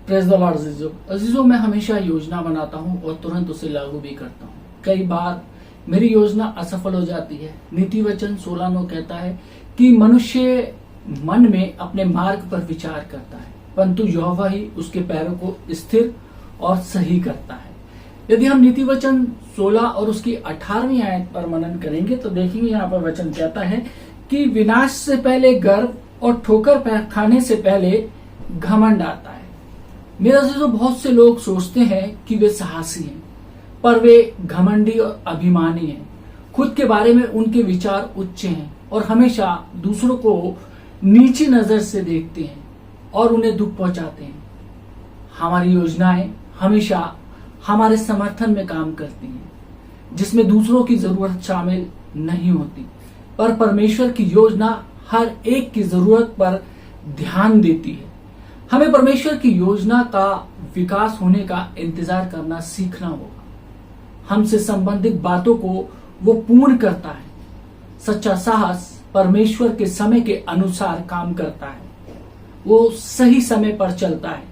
Praise the Lord अजीजों, मैं हमेशा योजना बनाता हूं और तुरंत उसे लागू भी करता हूं। कई बार मेरी योजना असफल हो जाती है। नीति वचन 16:9 कहता है कि मनुष्य मन में अपने मार्ग पर विचार करता है, परंतु यहोवा ही उसके पैरों को स्थिर और सही करता है। यदि हम नीति वचन 16 और उसकी 18वीं आयत पर मनन करेंगे तो देखेंगे यहाँ पर वचन कहता है कि विनाश से पहले गर्व और ठोकर खाने से पहले घमंड आता है। मेरा जो बहुत से लोग सोचते हैं कि वे साहसी हैं, पर वे घमंडी और अभिमानी हैं। खुद के बारे में उनके विचार उच्च हैं और हमेशा दूसरों को नीची नजर से देखते हैं और उन्हें दुख पहुंचाते हैं। हमारी योजनाएं हमेशा हमारे समर्थन में काम करती हैं, जिसमें दूसरों की जरूरत शामिल नहीं होती, पर परमेश्वर की योजना हर एक की जरूरत पर ध्यान देती है। हमें परमेश्वर की योजना का विकास होने का इंतजार करना सीखना होगा। हमसे संबंधित बातों को वो पूर्ण करता है। सच्चा साहस परमेश्वर के समय के अनुसार काम करता है। वो सही समय पर चलता है।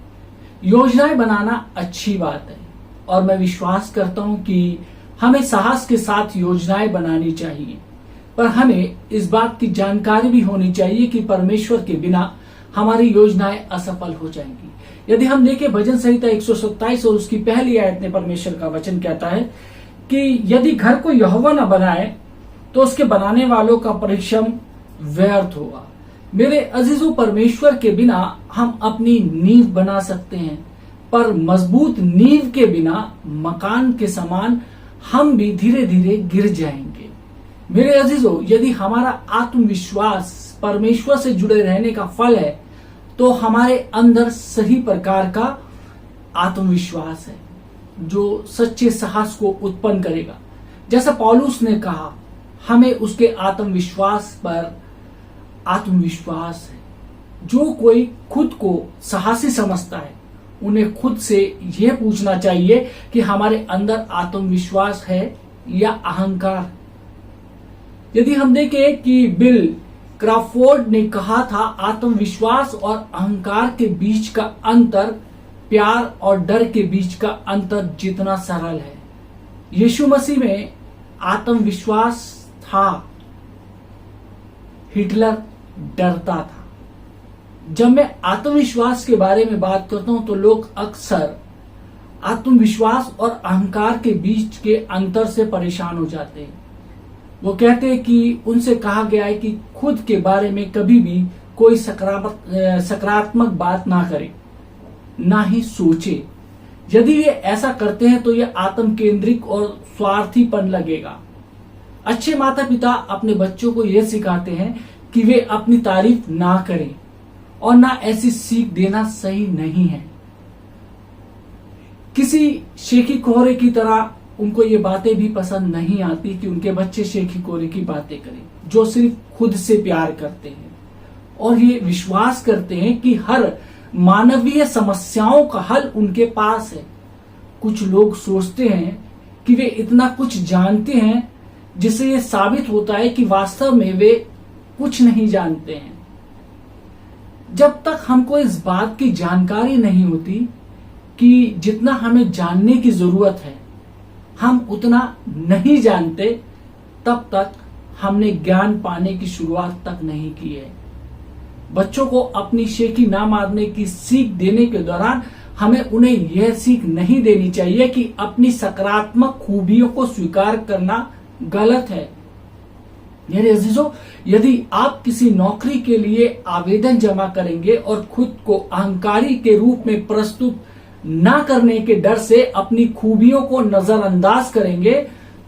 योजनाएं बनाना अच्छी बात है और मैं विश्वास करता हूं कि हमें साहस के साथ योजनाएं बनानी चाहिए, पर हमें इस बात की जानकारी भी होनी चाहिए कि परमेश्वर के बिना हमारी योजनाएं असफल हो जाएंगी। यदि हम देखें भजन संहिता 127 और उसकी पहली आयत में परमेश्वर का वचन कहता है कि यदि घर को यहोवा न बनाए तो उसके बनाने वालों का परिश्रम व्यर्थ होगा। मेरे अजीजों, परमेश्वर के बिना हम अपनी नींव बना सकते हैं, पर मजबूत नींव के बिना मकान के समान हम भी धीरे धीरे गिर जाएंगे। मेरे अजीजों, यदि हमारा आत्मविश्वास परमेश्वर से जुड़े रहने का फल है तो हमारे अंदर सही प्रकार का आत्मविश्वास है जो सच्चे साहस को उत्पन्न करेगा। जैसा पौलुस ने कहा, हमें उसके आत्मविश्वास पर आत्मविश्वास है। जो कोई खुद को साहसी समझता है उन्हें खुद से यह पूछना चाहिए कि हमारे अंदर आत्मविश्वास है या अहंकार। यदि हम देखें कि बिल क्रॉफोर्ड ने कहा था, आत्मविश्वास और अहंकार के बीच का अंतर प्यार और डर के बीच का अंतर जितना सरल है। यीशु मसीह में आत्मविश्वास था, हिटलर डरता था। जब मैं आत्मविश्वास के बारे में बात करता हूं तो लोग अक्सर आत्मविश्वास और अहंकार के बीच के अंतर से परेशान हो जाते हैं। वो कहते हैं कि उनसे कहा गया है कि खुद के बारे में कभी भी कोई सकारात्मक बात ना करे, ना ही सोचे। यदि ये ऐसा करते हैं तो ये आत्म केंद्रित और स्वार्थीपन लगेगा। अच्छे माता पिता अपने बच्चों को यह सिखाते हैं कि वे अपनी तारीफ ना करें और ना ऐसी सीख देना सही नहीं है। किसी शेखी कोहरे की तरह उनको ये बातें भी पसंद नहीं आती कि उनके बच्चे शेखी कोहरे की बातें करें, जो सिर्फ खुद से प्यार करते हैं और ये विश्वास करते हैं कि हर मानवीय समस्याओं का हल उनके पास है। कुछ लोग सोचते हैं कि वे इतना कुछ जानते हैं, जिससे ये साबित होता है कि वास्तव में वे कुछ नहीं जानते हैं। जब तक हमको इस बात की जानकारी नहीं होती कि जितना हमें जानने की जरूरत है हम उतना नहीं जानते, तब तक हमने ज्ञान पाने की शुरुआत तक नहीं की है। बच्चों को अपनी शेखी ना मारने की सीख देने के दौरान हमें उन्हें यह सीख नहीं देनी चाहिए कि अपनी सकारात्मक खूबियों को स्वीकार करना गलत है। मेरे अजीजों, यदि आप किसी नौकरी के लिए आवेदन जमा करेंगे और खुद को अहंकारी के रूप में प्रस्तुत ना करने के डर से अपनी खूबियों को नजरअंदाज करेंगे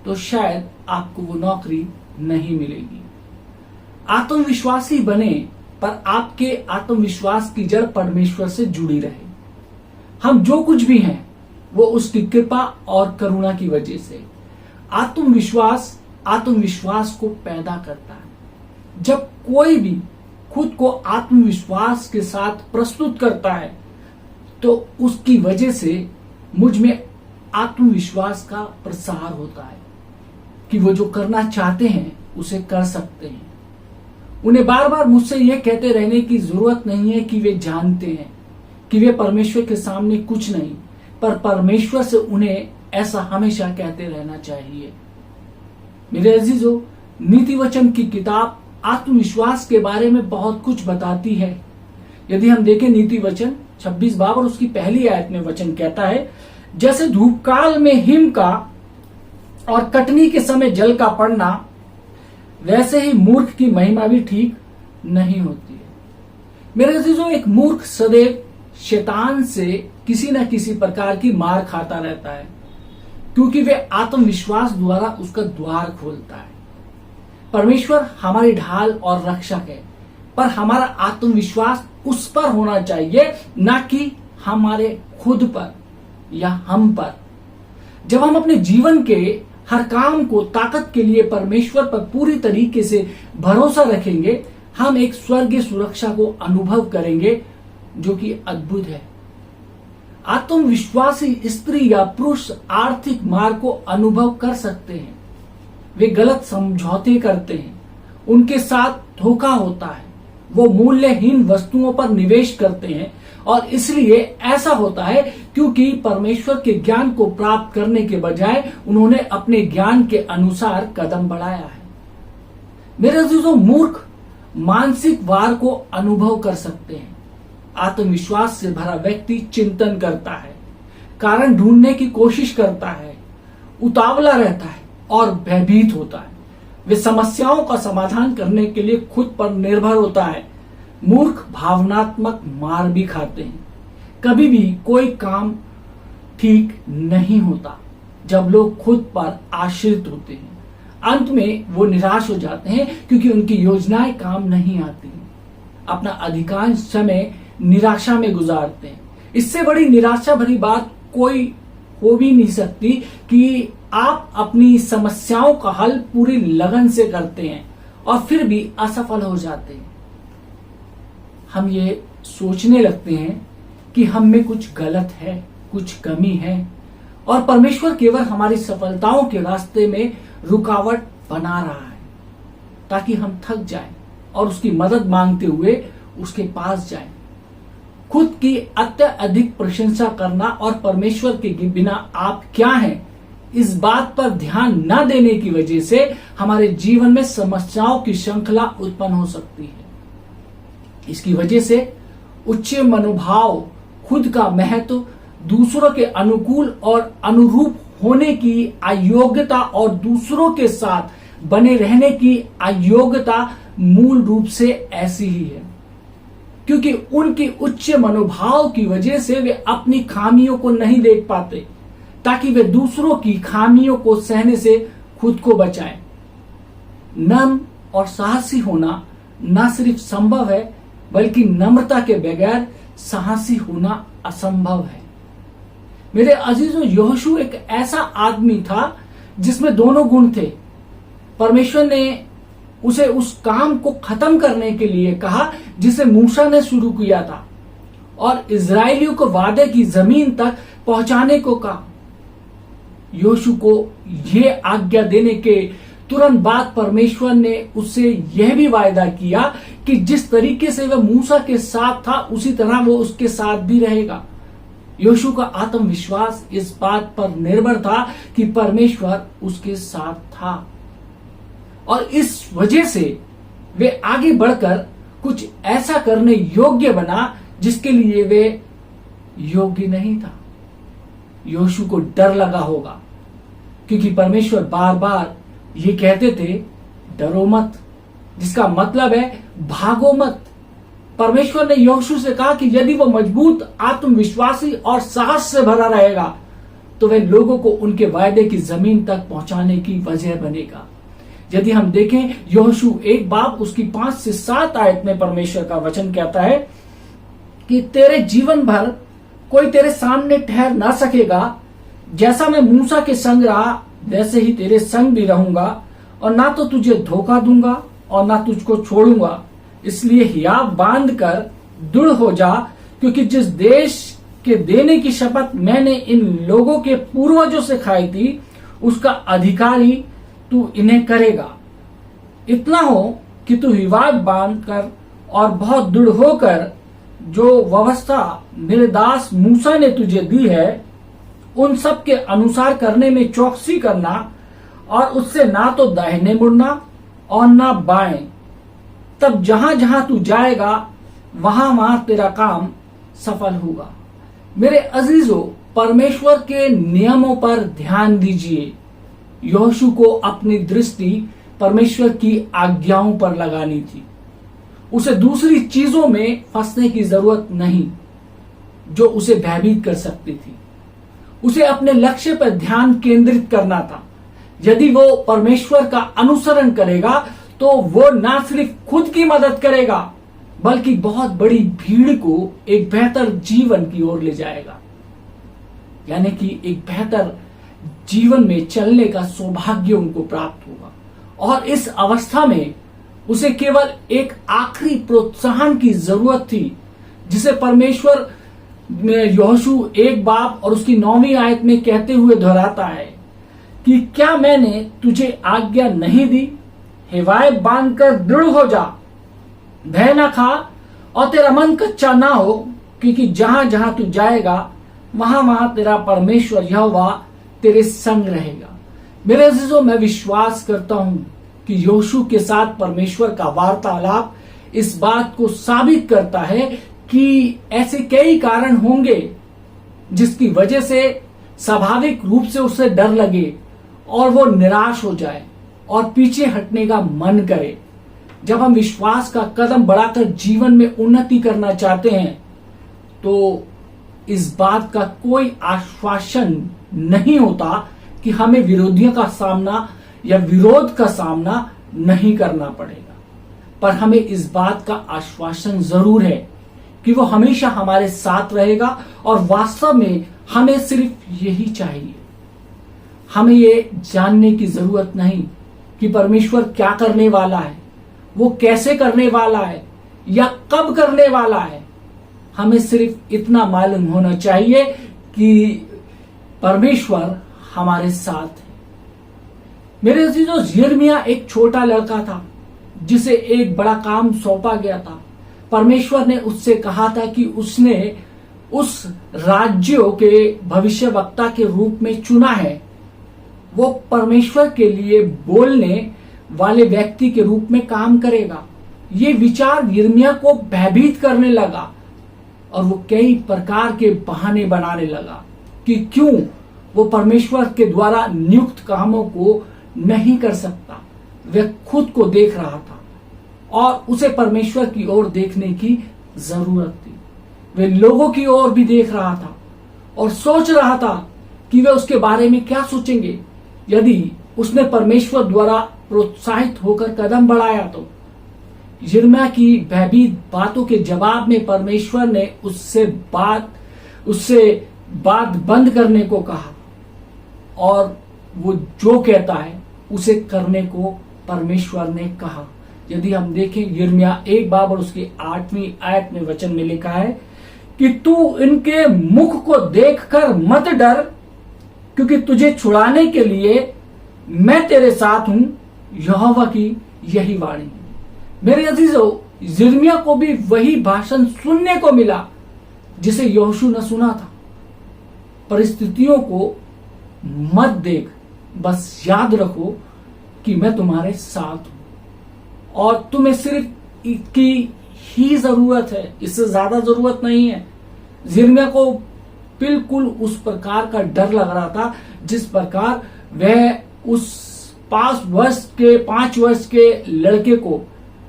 तो शायद आपको वो नौकरी नहीं मिलेगी। आत्मविश्वासी बने, पर आपके आत्मविश्वास की जड़ परमेश्वर से जुड़ी रहे। हम जो कुछ भी हैं वो उसकी कृपा और करुणा की वजह से। आत्मविश्वास को पैदा करता है। जब कोई भी खुद को आत्मविश्वास के साथ प्रस्तुत करता है तो उसकी वजह से मुझ में आत्मविश्वास का प्रसार होता है कि वो जो करना चाहते हैं उसे कर सकते हैं। उन्हें बार बार मुझसे यह कहते रहने की जरूरत नहीं है कि वे जानते हैं कि वे परमेश्वर के सामने कुछ नहीं, पर परमेश्वर से उन्हें ऐसा हमेशा कहते रहना चाहिए। मेरे अजीजों, नीति वचन की किताब आत्मविश्वास के बारे में बहुत कुछ बताती है। यदि हम देखें नीति वचन 26 बाब और उसकी पहली आयत में वचन कहता है, जैसे धूपकाल में हिम का और कटनी के समय जल का पड़ना, वैसे ही मूर्ख की महिमा भी ठीक नहीं होती है। मेरे अजीजों, एक मूर्ख सदैव शैतान से किसी न किसी प्रकार की मार खाता रहता है, क्योंकि वे आत्मविश्वास द्वारा उसका द्वार खोलता है। परमेश्वर हमारी ढाल और रक्षक है, पर हमारा आत्मविश्वास उस पर होना चाहिए, न कि हमारे खुद पर या हम पर। जब हम अपने जीवन के हर काम को ताकत के लिए परमेश्वर पर पूरी तरीके से भरोसा रखेंगे, हम एक स्वर्गीय सुरक्षा को अनुभव करेंगे जो कि अद्भुत है। आत्मविश्वासी स्त्री या पुरुष आर्थिक मार को अनुभव कर सकते हैं। वे गलत समझौते करते हैं, उनके साथ धोखा होता है, वो मूल्यहीन वस्तुओं पर निवेश करते हैं, और इसलिए ऐसा होता है क्योंकि परमेश्वर के ज्ञान को प्राप्त करने के बजाय उन्होंने अपने ज्ञान के अनुसार कदम बढ़ाया है। मेरे अजीजों, मूर्ख मानसिक वार को अनुभव कर सकते हैं। आत्मविश्वास से भरा व्यक्ति चिंतन करता है, कारण ढूंढने की कोशिश करता है, उतावला रहता है और भयभीत होता है। वे समस्याओं का समाधान करने के लिए खुद पर निर्भर होता है। मूर्ख भावनात्मक मार भी खाते हैं। कभी भी कोई काम ठीक नहीं होता जब लोग खुद पर आश्रित होते हैं। अंत में वो निराश हो जाते हैं क्योंकि उनकी योजनाएं काम नहीं आती। अपना अधिकांश समय निराशा में गुजारते हैं। इससे बड़ी निराशा भरी बात कोई हो भी नहीं सकती कि आप अपनी समस्याओं का हल पूरी लगन से करते हैं और फिर भी असफल हो जाते हैं। हम ये सोचने लगते हैं कि हम में कुछ गलत है, कुछ कमी है, और परमेश्वर केवल हमारी सफलताओं के रास्ते में रुकावट बना रहा है ताकि हम थक जाएं और उसकी मदद मांगते हुए उसके पास जाएं। खुद की अत्यधिक प्रशंसा करना और परमेश्वर के बिना आप क्या हैं, इस बात पर ध्यान न देने की वजह से हमारे जीवन में समस्याओं की श्रृंखला उत्पन्न हो सकती है। इसकी वजह से उच्च मनोभाव, खुद का महत्व, दूसरों के अनुकूल और अनुरूप होने की अयोग्यता और दूसरों के साथ बने रहने की अयोग्यता मूल रूप से ऐसी ही है, क्योंकि उनकी उच्च मनोभाव की वजह से वे अपनी खामियों को नहीं देख पाते ताकि वे दूसरों की खामियों को सहने से खुद को बचाएं। नम्र और साहसी होना न सिर्फ संभव है बल्कि नम्रता के बगैर साहसी होना असंभव है। मेरे अजीजों, यहोशू एक ऐसा आदमी था जिसमें दोनों गुण थे। परमेश्वर ने उसे उस काम को खत्म करने के लिए कहा जिसे मूसा ने शुरू किया था, और इजरायलियों को वादे की जमीन तक पहुंचाने को कहा। यहोशू को यह आज्ञा देने के तुरंत बाद परमेश्वर ने उससे यह भी वायदा किया कि जिस तरीके से वह मूसा के साथ था उसी तरह वो उसके साथ भी रहेगा। यहोशू का आत्मविश्वास इस बात पर निर्भर था कि परमेश्वर उसके साथ था, और इस वजह से वे आगे बढ़कर कुछ ऐसा करने योग्य बना जिसके लिए वे योग्य नहीं था। यहोशू को डर लगा होगा क्योंकि परमेश्वर बार बार ये कहते थे, डरो मत, जिसका मतलब है भागो मत। परमेश्वर ने यहोशू से कहा कि यदि वो मजबूत, आत्मविश्वासी और साहस से भरा रहेगा तो वह लोगों को उनके वायदे की जमीन तक पहुंचाने की वजह बनेगा। यदि हम देखें यहोशू 1 बाब उसकी 5 से 7 आयत में परमेश्वर का वचन कहता है कि तेरे जीवन भर कोई तेरे सामने ठहर ना सकेगा। जैसा मैं मूसा के संग रहा वैसे ही तेरे संग भी रहूंगा, और ना तो तुझे धोखा दूंगा और ना तुझको छोड़ूंगा। इसलिए हियाव बांध कर दृढ़ हो जा, क्योंकि जिस देश के देने की शपथ मैंने इन लोगों के पूर्वजों से खाई थी उसका अधिकारी तू इन्हें करेगा। इतना हो कि तू हियाव बांध कर और बहुत दृढ़ होकर जो व्यवस्था मेरे दास मूसा ने तुझे दी है उन सब के अनुसार करने में चौकसी करना और उससे ना तो दाहिने मुड़ना और ना बाएं, तब जहां जहां तू जाएगा वहां वहां तेरा काम सफल होगा। मेरे अजीजों, परमेश्वर के नियमों पर ध्यान दीजिए। यहोशू को अपनी दृष्टि परमेश्वर की आज्ञाओं पर लगानी थी। उसे दूसरी चीजों में फंसने की जरूरत नहीं जो उसे भयभीत कर सकती थी। उसे अपने लक्ष्य पर ध्यान केंद्रित करना था। यदि वो परमेश्वर का अनुसरण करेगा तो वो न सिर्फ खुद की मदद करेगा बल्कि बहुत बड़ी भीड़ को एक बेहतर जीवन की ओर ले जाएगा, यानी कि एक बेहतर जीवन में चलने का सौभाग्य उनको प्राप्त होगा। और इस अवस्था में उसे केवल एक आखिरी प्रोत्साहन की जरूरत थी, जिसे परमेश्वर यहोशू 1 और उसकी 9वीं आयत में कहते हुए दोहराता है कि क्या मैंने तुझे आज्ञा नहीं दी? हिवाए बांधकर दृढ़ हो जा, भय ना खा और तेरा मन कच्चा ना हो, क्योंकि जहां जहां तू जाएगा वहां वहां तेरा परमेश्वर यहोवा तेरे संग रहेगा। मेरे अजीजों, मैं विश्वास करता हूं कि यहोशू के साथ परमेश्वर का वार्तालाप इस बात को साबित करता है कि ऐसे कई कारण होंगे जिसकी वजह से स्वाभाविक रूप से उसे डर लगे और वो निराश हो जाए और पीछे हटने का मन करे। जब हम विश्वास का कदम बढ़ाकर जीवन में उन्नति करना चाहते हैं तो इस बात का कोई आश्वासन नहीं होता कि हमें विरोधियों का सामना या विरोध का सामना नहीं करना पड़ेगा, पर हमें इस बात का आश्वासन जरूर है कि वो हमेशा हमारे साथ रहेगा। और वास्तव में हमें सिर्फ यही चाहिए। हमें ये जानने की जरूरत नहीं कि परमेश्वर क्या करने वाला है, वो कैसे करने वाला है या कब करने वाला है। हमें सिर्फ इतना मालूम होना चाहिए कि परमेश्वर हमारे साथ है। मेरे अजीजों, यिर्मयाह एक छोटा लड़का था जिसे एक बड़ा काम सौंपा गया था। परमेश्वर ने उससे कहा था कि उसने उस राज्यों के भविष्यवक्ता के रूप में चुना है। वो परमेश्वर के लिए बोलने वाले व्यक्ति के रूप में काम करेगा। ये विचार यिर्मयाह को भयभीत करने लगा और वो कई प्रकार के बहाने बनाने लगा कि क्यों वो परमेश्वर के द्वारा नियुक्त कामों को नहीं कर सकता। वह खुद को देख रहा था और उसे परमेश्वर की ओर देखने की जरूरत थी। वह लोगों की ओर भी देख रहा था और सोच रहा था कि वे उसके बारे में क्या सोचेंगे यदि उसने परमेश्वर द्वारा प्रोत्साहित होकर कदम बढ़ाया। तो यिर्मयाह की भयभीत बातों के जवाब में परमेश्वर ने उससे बात बंद करने को कहा और वो जो कहता है उसे करने को परमेश्वर ने कहा। यदि हम देखें यिर्मयाह 1 और उसकी 8वीं आयत में वचन में लिखा है कि तू इनके मुख को देखकर मत डर, क्योंकि तुझे छुड़ाने के लिए मैं तेरे साथ हूं, यहोवा की यही वाणी। मेरे अजीजों, यिर्मयाह को भी वही भाषण सुनने को मिला जिसे यहोशू ने सुना था। परिस्थितियों को मत देख, बस याद रखो कि मैं तुम्हारे साथ हूं और तुम्हें सिर्फ इसकी ही जरूरत है, इससे ज्यादा जरूरत नहीं है। यिर्मयाह को बिल्कुल उस प्रकार का डर लग रहा था जिस प्रकार वह उस 5 वर्ष के लड़के को,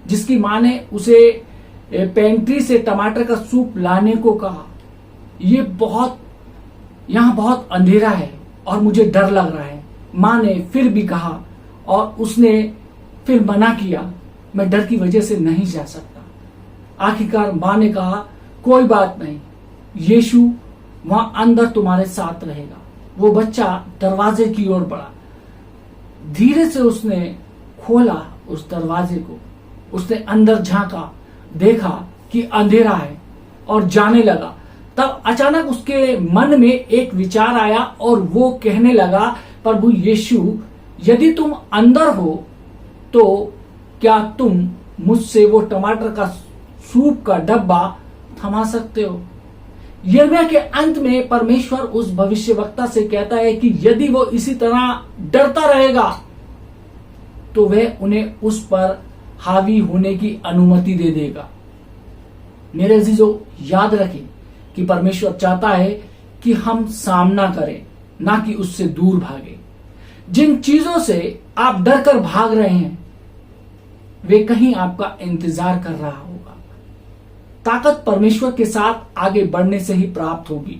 जिसकी मां ने उसे पेंट्री से टमाटर का सूप लाने को कहा, यहां बहुत अंधेरा है और मुझे डर लग रहा है। मां ने फिर भी कहा और उसने फिर मना किया, मैं डर की वजह से नहीं जा सकता। आखिरकार मां ने कहा कोई बात नहीं, यीशु वहां अंदर तुम्हारे साथ रहेगा। वो बच्चा दरवाजे की ओर बढ़ा, धीरे से उसने खोला उस दरवाजे को, उसने अंदर झांका, देखा कि अंधेरा है और जाने लगा। तब अचानक उसके मन में एक विचार आया और वो कहने लगा, प्रभु यीशु, यदि तुम अंदर हो तो क्या तुम मुझसे वो टमाटर का सूप का डब्बा थमा सकते हो। यिर्मयाह के अंत में परमेश्वर उस भविष्यवक्ता से कहता है कि यदि वो इसी तरह डरता रहेगा तो वह उन्हें उस पर हावी होने की अनुमति दे देगा। मेरे अजीजों, याद रखें कि परमेश्वर चाहता है कि हम सामना करें, ना कि उससे दूर भागे। जिन चीजों से आप डर कर भाग रहे हैं वे कहीं आपका इंतजार कर रहा होगा। ताकत परमेश्वर के साथ आगे बढ़ने से ही प्राप्त होगी।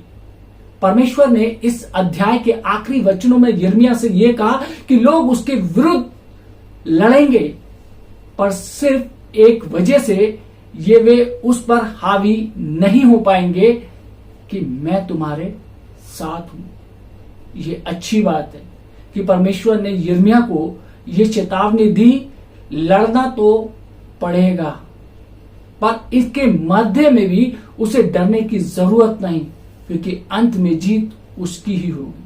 परमेश्वर ने इस अध्याय के आखिरी वचनों में यिर्मयाह से यह कहा कि लोग उसके विरुद्ध लड़ेंगे, पर सिर्फ एक वजह से वे उस पर हावी नहीं हो पाएंगे कि मैं तुम्हारे साथ हूं। ये अच्छी बात है कि परमेश्वर ने यिर्मयाह को यह चेतावनी दी, लड़ना तो पड़ेगा, पर इसके मध्य में भी उसे डरने की जरूरत नहीं, क्योंकि अंत में जीत उसकी ही होगी।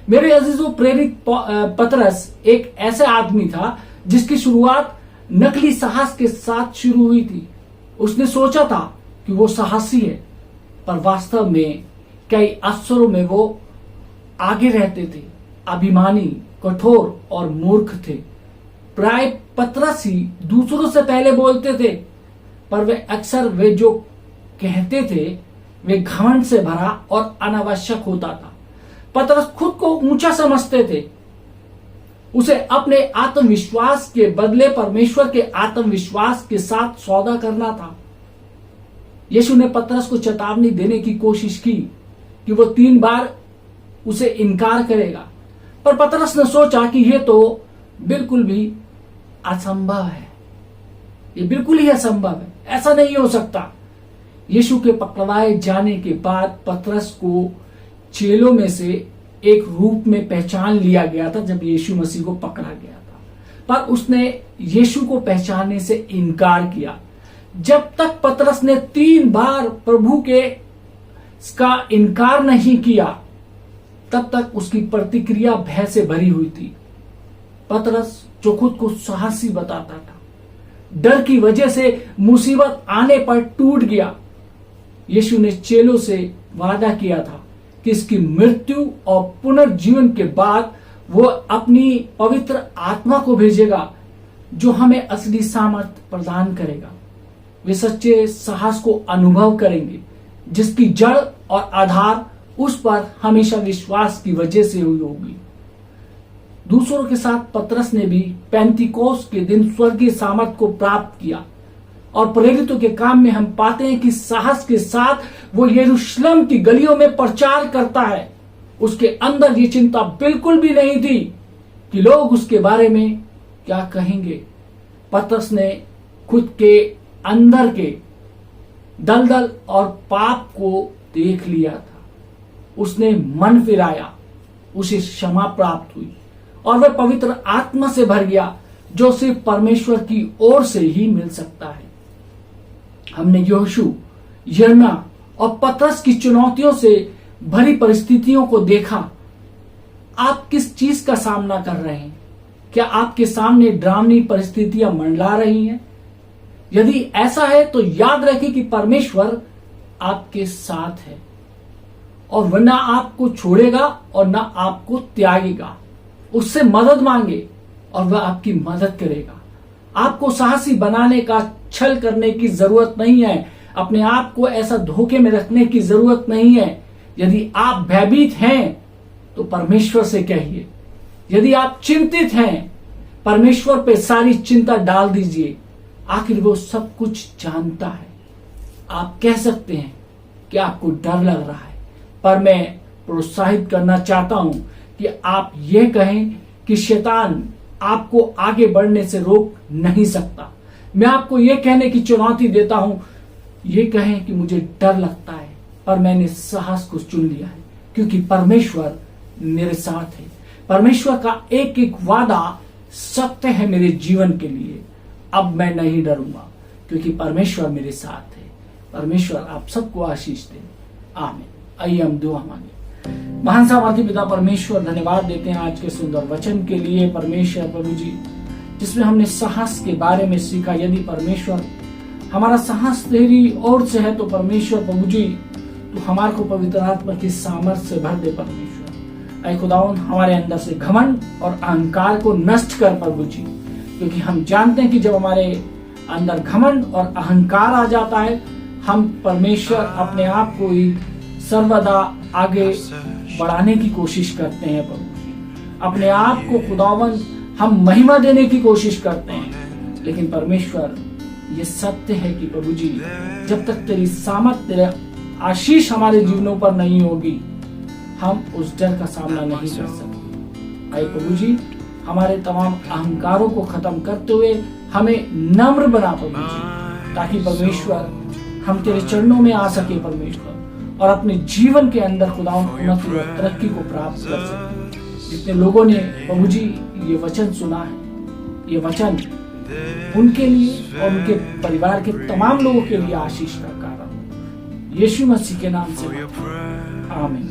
मेरे अजीजों, प्रेरित पतरस एक ऐसा आदमी था जिसकी शुरुआत नकली साहस के साथ शुरू हुई थी। उसने सोचा था कि वो साहसी है, पर वास्तव में कई अवसरों में वो आगे रहते थे। अभिमानी, कठोर और मूर्ख थे। प्राय पतरस ही दूसरों से पहले बोलते थे, पर वे जो कहते थे वे घमंड से भरा और अनावश्यक होता था। पतरस खुद को ऊंचा समझते थे। उसे अपने आत्मविश्वास के बदले परमेश्वर के आत्मविश्वास के साथ सौदा करना था। यीशु ने पतरस को चेतावनी देने की कोशिश की कि वो 3 बार उसे इनकार करेगा, पर पतरस ने सोचा कि यह तो बिल्कुल भी असंभव है। ये बिल्कुल ही असंभव है, ऐसा नहीं हो सकता। यीशु के पकड़वाए जाने के बाद पतरस को चेलों में से एक रूप में पहचान लिया गया था जब यीशु मसीह को पकड़ा गया था, पर उसने यीशु को पहचानने से इनकार किया। जब तक पतरस ने 3 बार प्रभु के का इनकार नहीं किया, तब तक उसकी प्रतिक्रिया भय से भरी हुई थी। पतरस जो खुद को साहसी बताता था, डर की वजह से मुसीबत आने पर टूट गया। यीशु ने चेलों से वादा किया था कि इसकी मृत्यु और पुनर्जीवन के बाद वो अपनी पवित्र आत्मा को भेजेगा, जो हमें असली सामर्थ्य प्रदान करेगा। वे सच्चे साहस को अनुभव करेंगे, जिसकी जड़ और आधार उस पर हमेशा विश्वास की वजह से हुई होगी। दूसरों के साथ पतरस ने भी पेंतिकोस के दिन स्वर्गीय सामर्थ को प्राप्त किया, और प्रेरितों के काम में हम पाते हैं कि साहस के साथ वो यरूशलेम की गलियों में प्रचार करता है। उसके अंदर ये चिंता बिल्कुल भी नहीं थी कि लोग उसके बारे में क्या कहेंगे। पतरस ने खुद के अंदर के दलदल और पाप को देख लिया था। उसने मन फिराया, उसे क्षमा प्राप्त हुई और वह पवित्र आत्मा से भर गया, जो सिर्फ परमेश्वर की ओर से ही मिल सकता है। हमने यहोशू, यिर्मयाह और पतरस की चुनौतियों से भरी परिस्थितियों को देखा। आप किस चीज का सामना कर रहे हैं? क्या आपके सामने डरावनी परिस्थितियां मंडरा रही हैं? यदि ऐसा है तो याद रखें कि परमेश्वर आपके साथ है और वह ना आपको छोड़ेगा और ना आपको त्यागेगा। उससे मदद मांगे और वह आपकी मदद करेगा। आपको साहसी बनाने का छल करने की जरूरत नहीं है। अपने आप को ऐसा धोखे में रखने की जरूरत नहीं है। यदि आप भयभीत हैं तो परमेश्वर से कहिए। यदि आप चिंतित हैं, परमेश्वर पे सारी चिंता डाल दीजिए। आखिर वो सब कुछ जानता है। आप कह सकते हैं कि आपको डर लग रहा है, पर मैं प्रोत्साहित करना चाहता हूं कि आप ये कहें कि शैतान आपको आगे बढ़ने से रोक नहीं सकता। मैं आपको यह कहने की चुनौती देता हूं, ये कहें कि मुझे डर लगता है, पर मैंने साहस को चुन लिया है, क्योंकि परमेश्वर मेरे साथ है। परमेश्वर का एक एक वादा सत्य है मेरे जीवन के लिए। अब मैं नहीं डरूंगा, क्योंकि परमेश्वर मेरे साथ है। परमेश्वर आप सबको आशीष दे। आमीन। आइए हम दुआ मांगे। महान सामर्थी पिता परमेश्वर, धन्यवाद देते हैं आज के सुंदर वचन के लिए। परमेश्वर प्रभु जी, जिसमें हमने साहस के बारे में सीखा। यदि परमेश्वर हमारा साहस तेरी ओर से है तो परमेश्वर प्रभु जी तू हमारे को पवित्र आत्मा की सामर्थ्य से भर दे परमेश्वर। ऐ खुदावन हमारे अंदर से घमंड और अहंकार को नष्ट कर प्रभु जी, क्योंकि हम जानते हैं कि जब हमारे अंदर घमंड और अहंकार आ जाता है हम परमेश्वर अपने आप को ही सर्वदा आगे बढ़ाने की कोशिश करते हैं प्रभु जी। अपने आप को खुदावन हम महिमा देने की कोशिश करते हैं, लेकिन परमेश्वर ये सत्य है कि प्रभु जी जब तक तेरी सामर्थ तेरे आशीष हमारे जीवनों पर नहीं होगी हम उस डर का सामना नहीं कर सकते। आए प्रभु जी हमारे तमाम अहंकारों को खत्म करते हुए हमें नम्र बना प्रभु जी, ताकि परमेश्वर हम तेरे चरणों में आ सके परमेश्वर और अपने जीवन के अंदर खुदावन उन्नति और तरक्की को प्राप्त कर सके। जितने लोगों ने प्रभु जी ये वचन सुना है, ये वचन उनके लिए और उनके परिवार के तमाम लोगों के लिए आशीष का कारण, यीशु मसीह के नाम से आमीन।